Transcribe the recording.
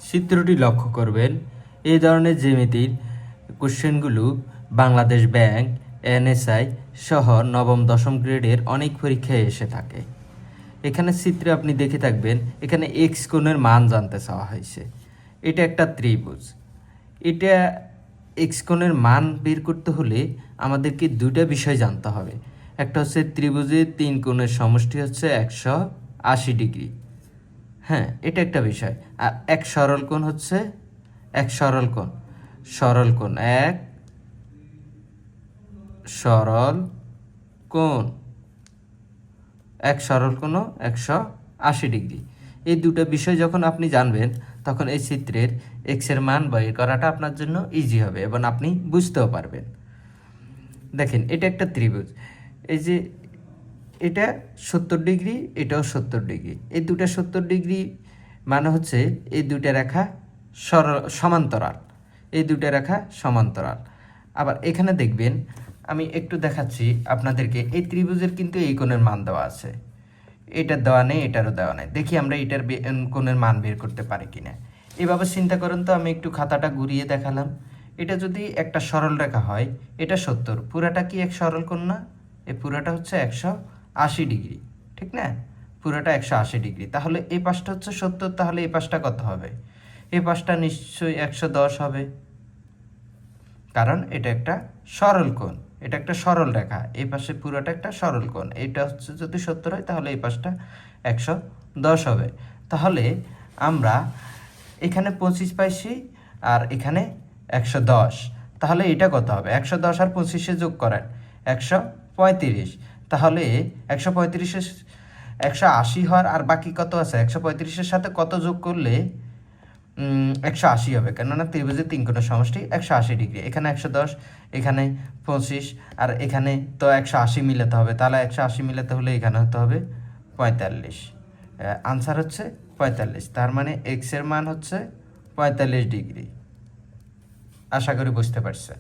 চিত্রটি লক্ষ্য করবেন, এই ধরনের জ্যামিতির কোশ্চেনগুলো বাংলাদেশ ব্যাংক, এনএসআই সহ নবম দশম গ্রেডের অনেক পরীক্ষায় এসে থাকে। এখানে চিত্রে আপনি দেখে থাকবেন, এখানে এক্স কোণের মান জানতে চাওয়া হয়েছে। এটা একটা ত্রিভুজ। এটা এক্স কোণের মান বের করতে হলে আমাদেরকে দুইটা বিষয় জানতে হবে। একটা হচ্ছে ত্রিভুজের তিন কোণের সমষ্টি হচ্ছে 180 ডিগ্রি। হ্যাঁ, এটা একটা বিষয়। আর এক সরল কোণ হচ্ছে এক সরল কোণ এক সরল কোণ এক সরল কোণ 180 ডিগ্রি। এই দুটো বিষয় যখন আপনি জানবেন, তখন এই চিত্রের এক্সের মান বের করাটা আপনার জন্য ইজি হবে এবং আপনি বুঝতেও পারবেন। দেখেন, এটা একটা ত্রিভুজ। এই যে এটা 70 ডিগ্রি, এটাও 70 ডিগ্রি। এই দুটা 70 ডিগ্রি মানে হচ্ছে এই দুটা রেখা সমান্তরাল। এই দুটা রেখা সমান্তরাল। আবার এখানে দেখবেন, আমি একটু দেখাচ্ছি আপনাদেরকে, এই ত্রিভুজের কিন্তু এই কোণের মান দেওয়া আছে। এটার দেওয়া নেই, এটারও দেওয়া নেই। দেখি আমরা এটার কোণের মান বের করতে পারি কিনা। এভাবে চিন্তা করেন তো, আমি একটু খাতাটা ঘুরিয়ে দেখালাম। এটা যদি একটা সরল রেখা হয়, এটা 70, পুরাটা কি এক সরল কোণ না? এই পুরাটা হচ্ছে 180 ডিগ্রি, ঠিক না? পুরাটা 180 ডিগ্রি। তাহলে এই পাশটা হচ্ছে 70, তাহলে এই পাশটা কত হবে? এই পাশটা নিশ্চয়ই 110 হবে, কারণ এটা একটা সরল কোণ, এটা একটা সরল রেখা। এই পাশে পুরোটা একটা সরল কোণ। এইটা হচ্ছে যদি 70 হয়, তাহলে এই পাশটা 110 হবে। তাহলে আমরা এখানে 25 পাইছি, আর এখানে 110। তাহলে এটা কত হবে? 110 আর 25 যোগ করেন, 135। তাহলে 135-এ 180 হওয়ার আর বাকি কত আছে? 135-এর সাথে কত যোগ করলে 180 হবে? কেননা ত্রিভুজের তিন কোণের সমষ্টি 180 ডিগ্রি। এখানে 110, এখানে 25, আর এখানে তো 180 মিলাতে হবে। তাহলে 180 মিলাতে হলে এখানে হতে হবে 45। আনসার হচ্ছে 45। তার মানে এক্সের মান হচ্ছে 45 ডিগ্রি। আশা করি বুঝতে পারছেন।